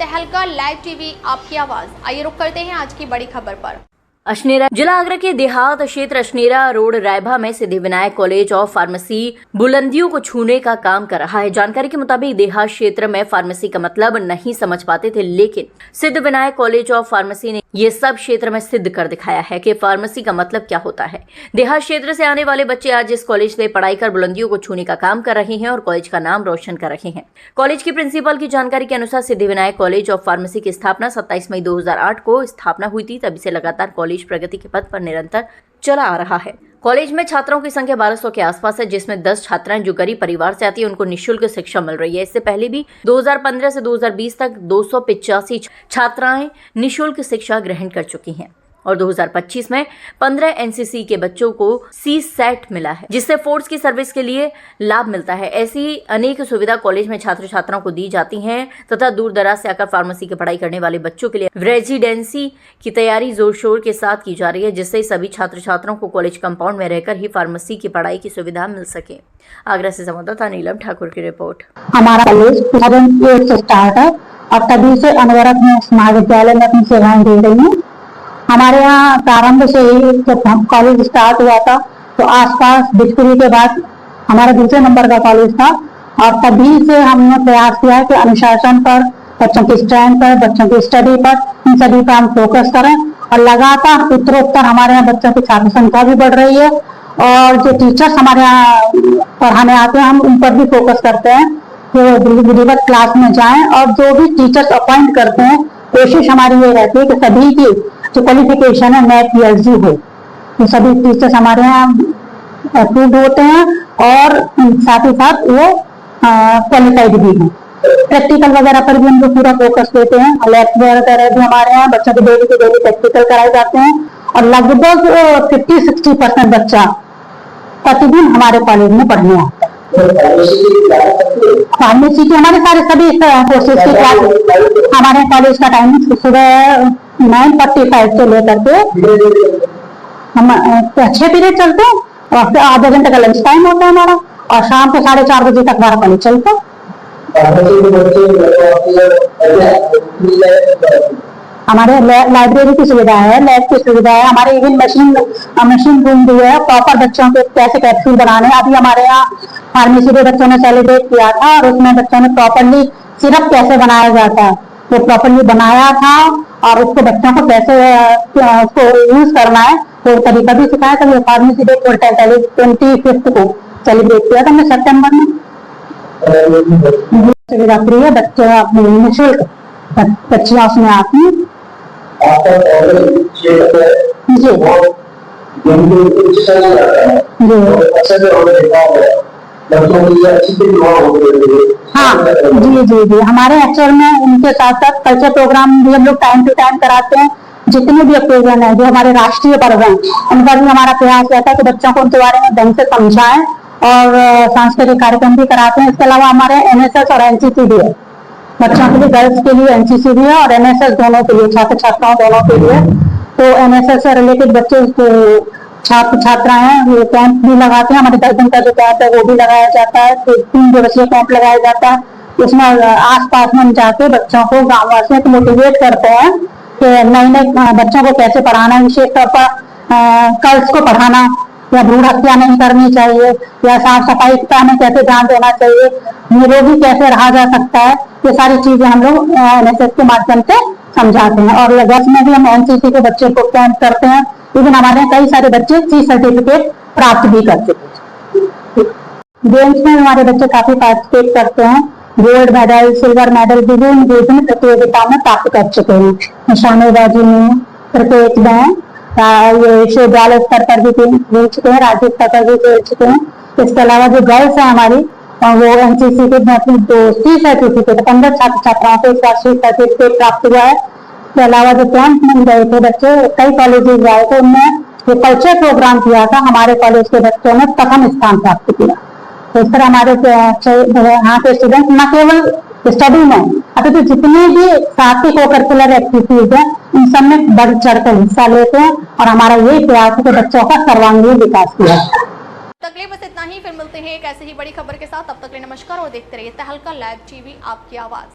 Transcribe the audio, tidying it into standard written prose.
तहलका live TV आपकी आवाज। आइए रुक करते हैं आज की बड़ी खबर पर। अशनेरा जिला आगरा के देहात क्षेत्र अशनेरा रोड रायभा में सिद्धिविनायक कॉलेज ऑफ फार्मेसी बुलंदियों को छूने का काम कर रहा है। जानकारी के मुताबिक देहात क्षेत्र में फार्मेसी का मतलब नहीं समझ पाते थे, लेकिन सिद्धिविनायक कॉलेज ऑफ फार्मेसी ने ये सब क्षेत्र में सिद्ध कर दिखाया है कि फार्मेसी का मतलब क्या होता है। देहात क्षेत्र से आने वाले बच्चे आज इस कॉलेज से पढ़ाई कर बुलंदियों को छूने का काम कर रहे हैं और कॉलेज का नाम रोशन कर रहे हैं। कॉलेज की प्रिंसिपल की जानकारी के अनुसार सिद्धिविनायक कॉलेज ऑफ फार्मेसी की स्थापना 27 मई 2008 को स्थापना हुई थी। तभी से लगातार कॉलेज प्रगति के पथ पर निरंतर चला आ रहा है। कॉलेज में छात्राओं की संख्या 1200 के आसपास है, जिसमें 10 छात्राएं जो गरीब परिवार से आती है उनको निःशुल्क शिक्षा मिल रही है। इससे पहले भी 2015 से 2020 तक 285 छात्राएं निःशुल्क शिक्षा ग्रहण कर चुकी हैं और 2025 में 15 एनसीसी के बच्चों को सी सेट मिला है, जिससे फोर्स की सर्विस के लिए लाभ मिलता है। ऐसी अनेक सुविधा कॉलेज में छात्र छात्राओं को दी जाती हैं तथा दूर दराज से आकर फार्मेसी की पढ़ाई करने वाले बच्चों के लिए रेजिडेंसी की तैयारी जोर शोर के साथ की जा रही है, जिससे सभी छात्र छात्राओं को कॉलेज कंपाउंड में रहकर ही फार्मेसी की पढ़ाई की सुविधा मिल सके। आगरा से संवाददाता नीलम ठाकुर की रिपोर्ट। हमारा कॉलेज 2008 से स्टार्ट है और तभी से अनवरत में महाविद्यालय में अपनी सेवाएं दे रही हूँ। हमारे यहाँ प्रारंभ से ही जब कॉलेज स्टार्ट हुआ था तो आसपास बिजपुरी के बाद हमारा दूसरे नंबर का कॉलेज था और तभी से हमने प्रयास किया कि अनुशासन पर, बच्चों की स्ट्रेंथ पर, बच्चों की स्टडी पर, इन सभी पर हम फोकस करें और लगातार उत्तरोत्तर हमारे यहाँ बच्चों की छात्र संख्या भी बढ़ रही है और जो टीचर्स हमारे यहाँ पढ़ाने आते हैं हम उन पर भी फोकस करते हैं कि विधिवत क्लास में जाएं और जो भी टीचर्स अपॉइंट करते हैं कोशिश हमारी ये रहती है कि सभी की जो क्वालिफिकेशन है नेट पीएचडी हो, तो सभी टीचर्स हमारे यहाँ अप्रूव्ड होते हैं और साथ ही साथ वो क्वालिफाइड भी हैं। प्रैक्टिकल वगैरह पर भी हम लोग पूरा फोकस देते हैं। लैब वगैरह भी हमारे यहाँ बच्चों के डेली प्रैक्टिकल कराए जाते हैं और लगभग 50-60% बच्चा प्रतिदिन हमारे कॉलेज में पढ़ने आता है। फार्मेसी के हमारे सारे सभी कोर्सेज की क्लास हमारे कॉलेज का टाइमिंग सुबह 9:45 से लेकर के हम 6 पीरियड चलते हैं और फिर आधा घंटे का लंच टाइम होता है हमारा और शाम को 4:30 बजे तक हमारा कॉलेज चलता है। हमारे लाइब्रेरी की सुविधा है, लैब की सुविधा है, हमारे इवन मशीन रूम भी है। प्रॉपर बच्चों के कैसे कैप्सूल बनाने, अभी हमारे यहाँ फार्मेसी के बच्चों ने सेलिब्रेट किया था और उसमें बच्चों ने प्रॉपरली सिरप कैसे बनाया जाता है वो प्रॉपरली बनाया था और उसको बच्चों को कैसे उसको यूज करना है वो तरीका भी सिखाया था। फार्मेसी डे 25 को सेलिब्रेट किया था हमने सितंबर में। सुविधा फ्री है, बच्चे अपने निःशुल्क बच्चियां उसमें आती हैं। जी हमारे एक्चुअल में उनके साथ साथ कल्चर प्रोग्राम भी हम लोग टाइम टू टाइम कराते हैं। जितने भी ओकेजन है जो हमारे राष्ट्रीय पर्व हैं उनका भी हमारा प्रयास रहता है कि बच्चों को उनके बारे में ढंग से समझाएं और सांस्कृतिक कार्यक्रम भी कराते हैं। इसके अलावा हमारे एनएसएस और एनसीसी भी है, बच्चों के लिए, गर्ल्स के लिए एनसीसी भी है और एनएसएस दोनों के लिए, छात्र छात्राओं दोनों के लिए। तो एनएसएस से रिलेटेड बच्चे छात्र छात्राएं वो कैंप भी लगाते हैं। हमारे 10 दिन का जो कैंप है वो भी लगाया जाता है। तो 3 दिवसीय कैंप लगाया जाता है। उसमें आस पास में जाके बच्चों को, गाँव वासियों को मोटिवेट करते हैं कि नए बच्चों को कैसे पढ़ाना, विशेष तौर पर गर्ल्स को पढ़ाना या भ्रूण हत्या नहीं करनी चाहिए या साफ सफाई में कैसे ध्यान देना चाहिए, निरोगी कैसे रहा जा सकता है, ये सारी चीजें हम लोग एनएसएस के माध्यम से समझाते हैं। और लगभग में भी हम एनसीसी के बच्चे को कैंप करते हैं। इवन हमारे यहाँ कई सारे बच्चे सी सर्टिफिकेट प्राप्त भी कर चुके हैं। गेम्स में हमारे बच्चे काफी पार्टिसिपेट करते हैं, गोल्ड मेडल, सिल्वर मेडल विभिन्न प्रतियोगिताओं में प्राप्त कर चुके हैं। निशानेबाजी में, क्रिकेट में, विश्वविद्यालय स्तर पर भी खेल चुके हैं, राज्य स्तर पर भी खेल चुके हैं। इसके अलावा जो गर्ल्स है हमारी वो एनसीसी के सी सर्टिफिकेट 15 छात्र छात्राओं को इस बार सी सर्टिफिकेट प्राप्त हुआ है। इसके अलावा जो कैंप में गए थे बच्चे, कई कॉलेजेस गए थे, उनमें जो कल्चर प्रोग्राम किया था हमारे कॉलेज के बच्चों ने प्रथम स्थान प्राप्त किया। तो इस तरह हमारे यहाँ के स्टूडेंट न केवल स्टडी में, अभी तो जितने भी साथी को करिकुलर एक्टिविटीज है उन सब में बढ़ चढ़कर हिस्सा लेते हैं और हमारा यही प्रयास है कि बच्चों का सर्वांगीण विकास किया। तकलीफ बस इतना ही, फिर मिलते हैं एक ऐसे ही बड़ी खबर के साथ। तब तक के लिए नमस्कार और देखते रहिए तहलका लाइव टीवी आपकी आवाज।